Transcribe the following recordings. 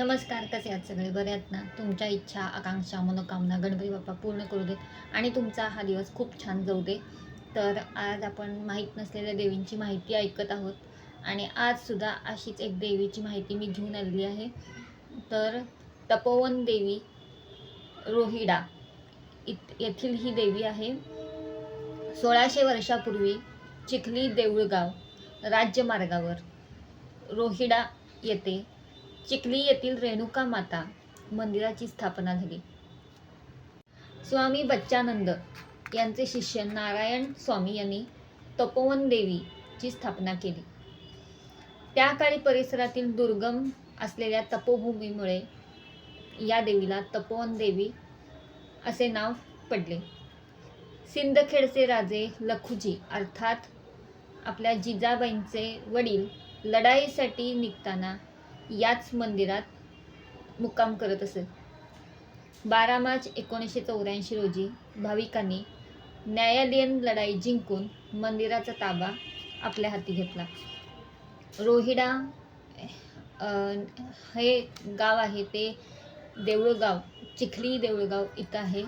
नमस्कार, कसे आहात सगळे? बरे आहेत ना? तुमच्या इच्छा, आकांक्षा, मनोकामना गणपती बाप्पा पूर्ण करू देत आणि तुमचा हा दिवस खूप छान जाऊ दे. तर आज आपण माहीत नसलेल्या देवींची माहिती ऐकत आहोत आणि आजसुद्धा अशीच एक देवीची माहिती मी घेऊन आलेली आहे. तर तपोवन देवी रोहिडा येथील ही देवी आहे. 1600 वर्षापूर्वी चिखली देऊळगाव राज्यमार्गावर रोहिडा येथे चिखली येथील रेणुका माता मंदिराची स्थापना झाली. स्वामी बच्चानंद यांचे शिष्य नारायण स्वामी यांनी तपोवन देवीची स्थापना केली. त्या काळी परिसरातील दुर्गम असलेल्या तपोभूमीमुळे या देवीला तपोवन देवी असे नाव पडले. सिंदखेडचे राजे लखुजी अर्थात आपल्या जिजाबाईंचे वडील लढाईसाठी निघताना याच मंदिरात मुक्काम करत असत. 12 मार्च 1984 रोजी भाविकांनी न्यायालयीन लढाई जिंकून मंदिराचा ताबा आपल्या हाती घेतला. रोहिडा हे गाव आहे ते देऊळगाव, चिखली देऊळगाव इथं आहे.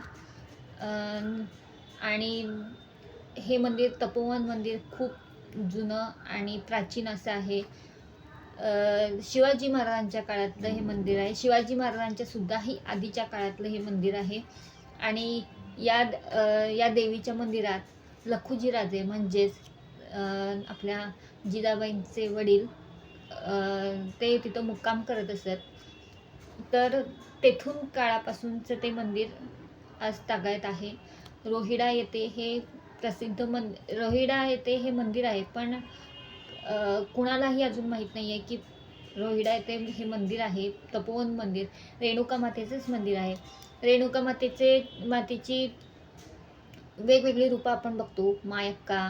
आणि हे मंदिर तपोवन मंदिर खूप जुनं आणि प्राचीन असं आहे. शिवाजी महाराजांच्या काळातलं हे मंदिर आहे. शिवाजी महाराजांच्या सुद्धाही आधीच्या काळातलं हे मंदिर आहे. आणि या देवीच्या मंदिरात लखुजी राजे म्हणजेच आपल्या जिजाबाईंचे वडील ते तिथं मुक्काम करत असत. तर तेथून काळापासूनचं ते मंदिर आज तागायत आहे. रोहिडा येथे हे प्रसिद्ध रोहिडा येथे हे मंदिर आहे, पण कुणालाही अजून माहीत नाही आहे की रोहिडा येथे हे मंदिर आहे. तपोवन मंदिर रेणुका मातेचंच मंदिर आहे. रेणुका मातेची वेगवेगळी रूपं आपण बघतो. मायक्का,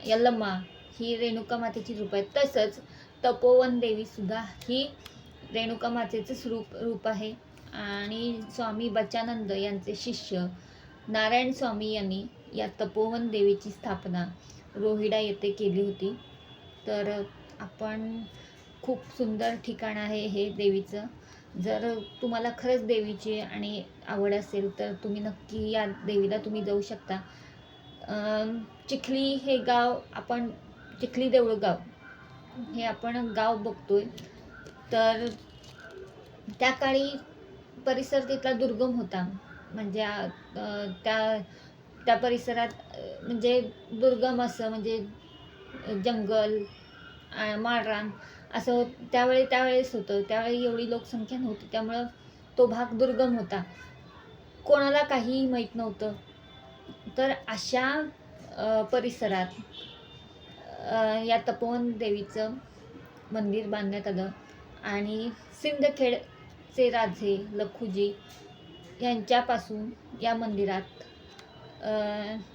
यल्लम्मा ही रेणुका मातेची रूप आहेत. तसंच तपोवन देवी सुद्धा ही रेणुका मातेचंच रूप आहे. आणि स्वामी बच्चानंद यांचे शिष्य नारायण स्वामी यांनी या तपोवन देवीची स्थापना रोहिडा येथे केली होती. तर आपण खूप सुंदर ठिकाण आहे हे देवीचं. जर तुम्हाला खरंच देवीची आणि आवड असेल तर तुम्ही नक्की या देवीला तुम्ही जाऊ शकता. चिखली हे गाव आपण चिखली देऊळगाव हे आपण गाव बघतोय. तर त्या काळी परिसर तिथला दुर्गम होता. म्हणजे त्या परिसरात म्हणजे दुर्गम असं म्हणजे जंगल, माळरान असं त्यावेळेस होतं. त्यावेळी एवढी लोकसंख्या नव्हती, त्यामुळं तो भाग दुर्गम होता. कोणाला काहीही माहीत नव्हतं. तर अशा परिसरात या तपोवन देवीचं मंदिर बांधण्यात आलं. आणि सिंदखेडचे राजे लखुजी यांच्यापासून या मंदिरात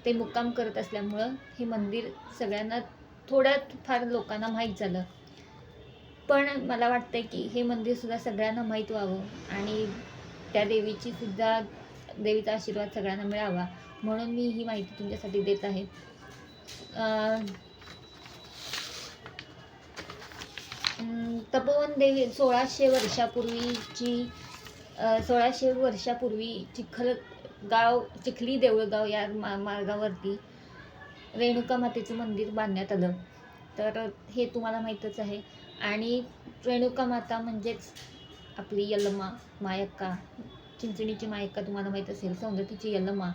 ते मुक्काम करत असल्यामुळं हे मंदिर सगळ्यांना थोड्यात फार लोकांना माहीत झालं. पण मला वाटतं की हे मंदिरसुद्धा सगळ्यांना माहीत व्हावं आणि त्या देवीचा आशीर्वाद सगळ्यांना मिळावा म्हणून मी ही माहिती तुमच्यासाठी देत आहे. तपोवन देवी 1600 वर्षापूर्वी चिखली देऊळगाव या मार्गावरती रेणुका मातेचं मंदिर बांधण्यात आलं. तर हे तुम्हाला माहीतच आहे. आणि रेणुका माता म्हणजेच आपली यल्लम्मा, मायक्का, चिंचणीची मायक्का तुम्हाला माहीत असेल, सौंदतीची यल्लम्मा,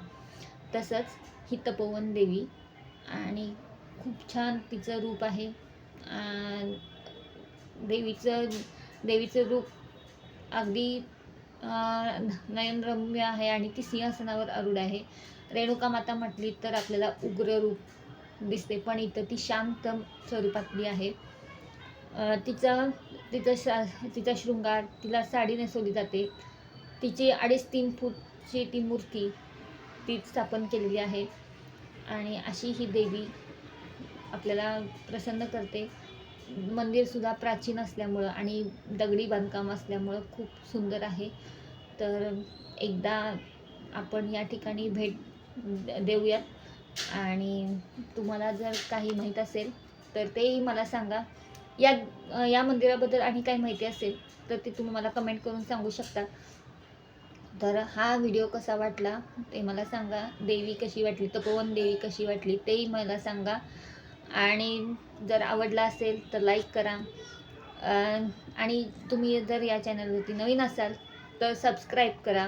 तसंच ही तपोवन देवी. आणि खूप छान तिचं रूप आहे. देवीचं रूप अगदी नयनरम्य आहे आणि ती सिंहासनावर आरूढ आहे. रेणुका माता म्हटली तर आपल्याला उग्र रूप दिसते, पण इथं ती शांत स्वरूपातली आहे. तिचा शृंगार, तिला साडी नेसवली जाते. तिची 2.5-3 फूटची ती मूर्ती ती स्थापन केलेली आहे. आणि अशी ही देवी आपल्याला प्रसन्न करते. मंदिरसुद्धा प्राचीन असल्यामुळं आणि दगडी बांधकाम असल्यामुळं खूप सुंदर आहे. तर एकदा आपण या ठिकाणी भेट देऊयात आणि तुम्हाला जर काही माहीत असेल तर तेही मला सांगा. या मंदिराबद्दल आणि काही माहिती असेल तर ते तुम्ही मला कमेंट करून सांगू शकता. तर हा व्हिडिओ कसा वाटला ते मला सांगा. देवी कशी वाटली, तपोवन देवी कशी वाटली तेही मला सांगा. आणि जर आवडला असेल तर लाईक करा. आणि तुम्ही जर या चॅनलवरती नवीन असाल तर सबस्क्राईब करा.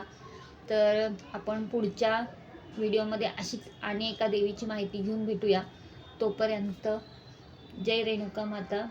तर आपण पुढच्या व्हिडिओमध्ये अशीच आणि एका देवीची माहिती घेऊन भेटूया. तोपर्यंत जय रेणुका माता.